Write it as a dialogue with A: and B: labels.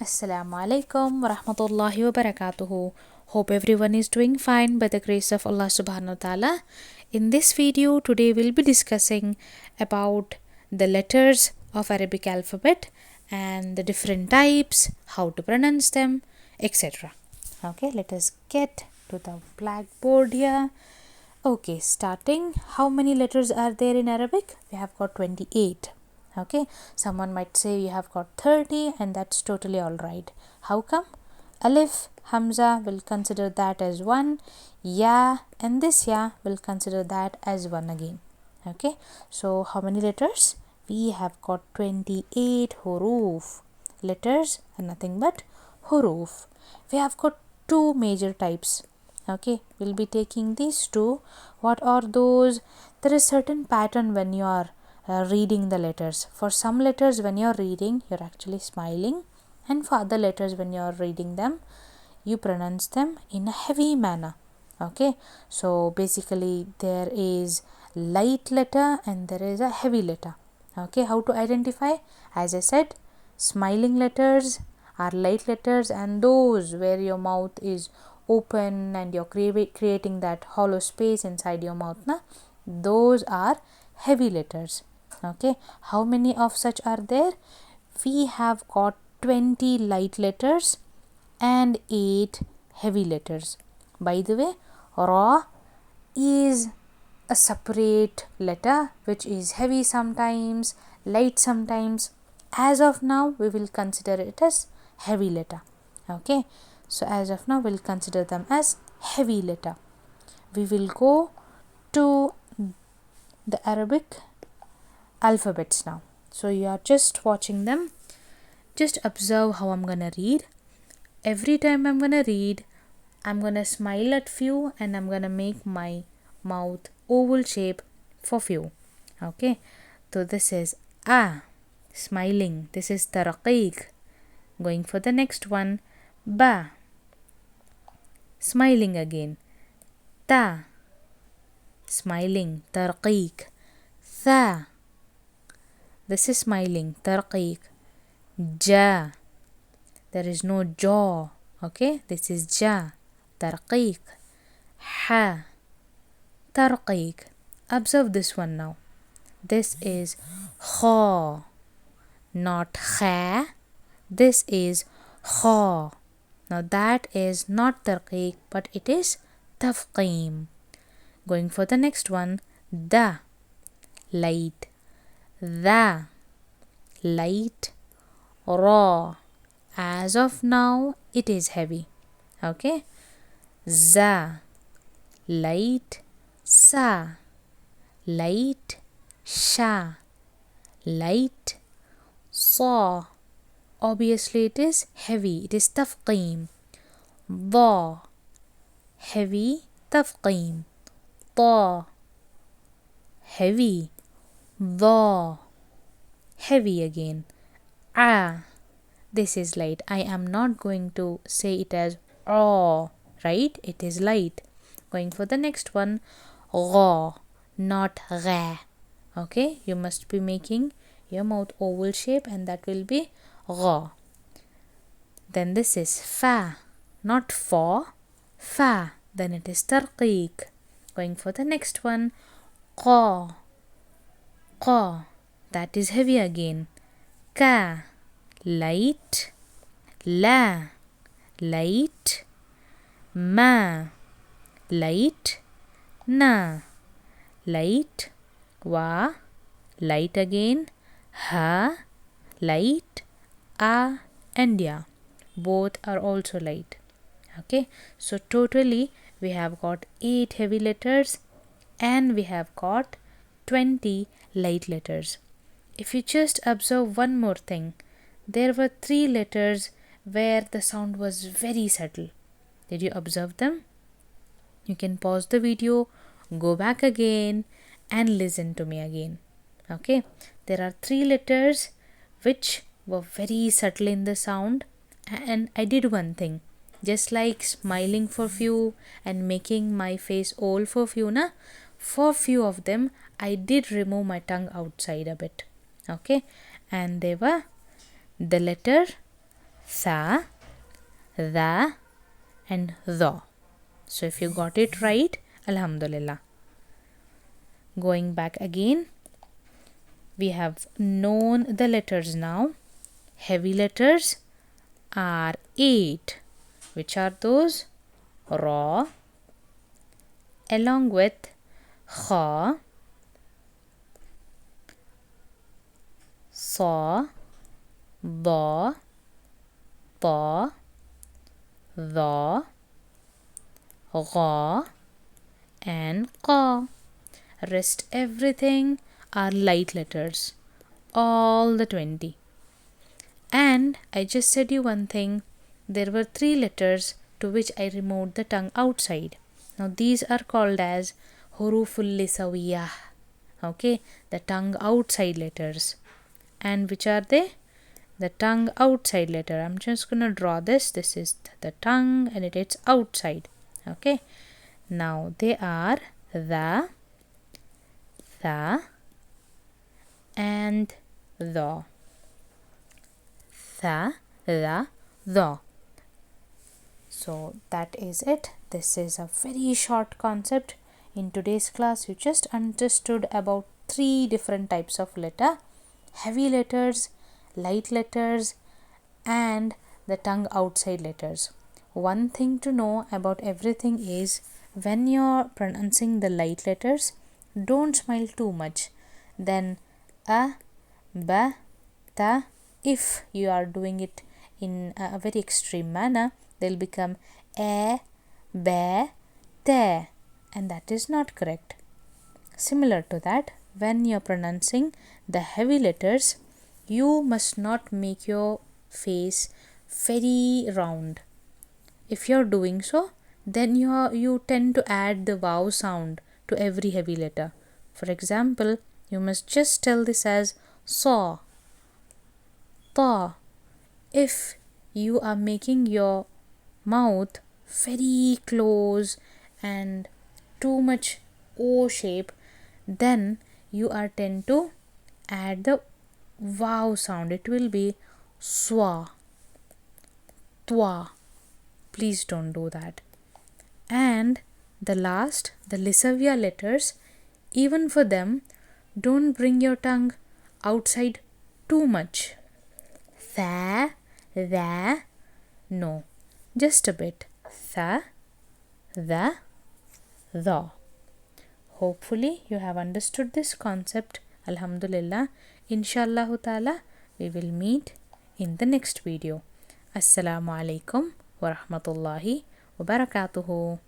A: Assalamu alaikum wa rahmatullahi wa barakatuhu. Hope everyone is doing fine by the grace of Allah subhanahu wa ta'ala. In this video today we'll be discussing about the letters of Arabic alphabet and the different types, how to pronounce them, etc. Okay, let us get to the blackboard here. Okay, starting, how many letters are there in Arabic? We have got 28. Okay, someone might say you have got 30, and that's totally all right. How come? Alif, Hamza will consider that as 1, Ya and this Ya will consider that as 1 again. Okay, so how many letters? We have got 28 huroof. Letters are nothing but huroof. We have got two major types. Okay, we'll be taking these two. What are those? There is certain pattern when you are reading the letters. For some letters, when you're reading, you're actually smiling, and for other letters, when you're reading them, you pronounce them in a heavy manner. Okay, so basically there is light letter and there is a heavy letter. Okay, how to identify? As I said, smiling letters are light letters, and those where your mouth is open and you're creating that hollow space inside your mouth, those are heavy letters. Okay, how many of such are there? We have got 20 light letters and 8 heavy letters. By the way, Ra is a separate letter which is heavy sometimes, light sometimes. As of now, we will consider it as heavy letter. Okay, so as of now, we'll consider them as heavy letter. We will go to the Arabic alphabets now. So you are just watching them. Just observe how I'm gonna read. Every time I'm gonna read, I'm gonna smile at few and I'm gonna make my mouth oval shape for few. Okay, so this is smiling. This is Tarqeeq. Going for the next one, Ba, smiling again. Ta, smiling, Tarqeeq. Tha, this is smiling, Tarqeeq. Ja, there is no jaw. Okay, this is Ja, Tarqeeq. Ha, Tarqeeq. Observe this one now. This is Kha, not Kha. This is Kha. Now that is not Tarqeeq, but it is Tafkheem. Going for the next one, Da, light. Da, light. Ra, as of now it is heavy. Okay, Za, light. Sa, light. Sha, light. Sa, obviously it is heavy, it is Tafqeem. Da, heavy, Tafqeem. Ta, heavy. Da, heavy again. This is light. I am not going to say it as right? It is light. Going for the next one, Gha, not Gha. Okay, you must be making your mouth oval shape, and that will be Gha. Then this is Fa, not Fa. Fa, then it is Tarqeeq. Going for the next one, Qa, Qa, that is heavy again. Ka, light. La, light. Ma, light. Na, light. Wa, light again. Ha, light. And Ya, both are also light. Okay, so totally we have got 8 heavy letters and we have got 20 light letters. If you just observe one more thing, there were 3 letters where the sound was very subtle. Did you observe them? You can pause the video, go back again and listen to me again. Okay, there are 3 letters which were very subtle in the sound, and I did one thing. Just like smiling for few and making my face oval for few, for few of them I did remove my tongue outside a bit. Okay, and they were the letter tha, the, and the. So if you got it right, alhamdulillah. Going back again, we have known the letters now. Heavy letters are 8. Which are those? Ra, along with kha, sa, da, ta, dha, gha, and qa. Rest everything are light letters, all the 20. And I just said you one thing, there were 3 letters to which I removed the tongue outside. Now these are called as huruful lisaviyah. Okay, the tongue outside letters. And which are they? The tongue outside letter. I'm just gonna draw this. This is the tongue and it is outside. Okay, now they are the, and the. The. So that is it. This is a very short concept. In today's class, you just understood about 3 different types of letter: heavy letters, light letters, and the tongue outside letters. One thing to know about everything is, when you're pronouncing the light letters, don't smile too much. Then a, ba, ta. If you are doing it in a very extreme manner, they'll become a, ba, te, and that is not correct. Similar to that, when you're pronouncing the heavy letters, you must not make your face very round. If you're doing so, then you tend to add the vowel sound to every heavy letter. For example, you must just tell this as saw, ta. If you are making your mouth very close and too much O shape, then you are tend to add the vowel sound. It will be swa, twa. Please don't do that. And the last, the lisaviyah letters, even for them, don't bring your tongue outside too much. Tha, the, no, just a bit. Tha, the. Hopefully you have understood this concept. Alhamdulillah. Inshallah ta'ala, we will meet in the next video. Assalamu alaikum wa rahmatullahi wa barakatuhu.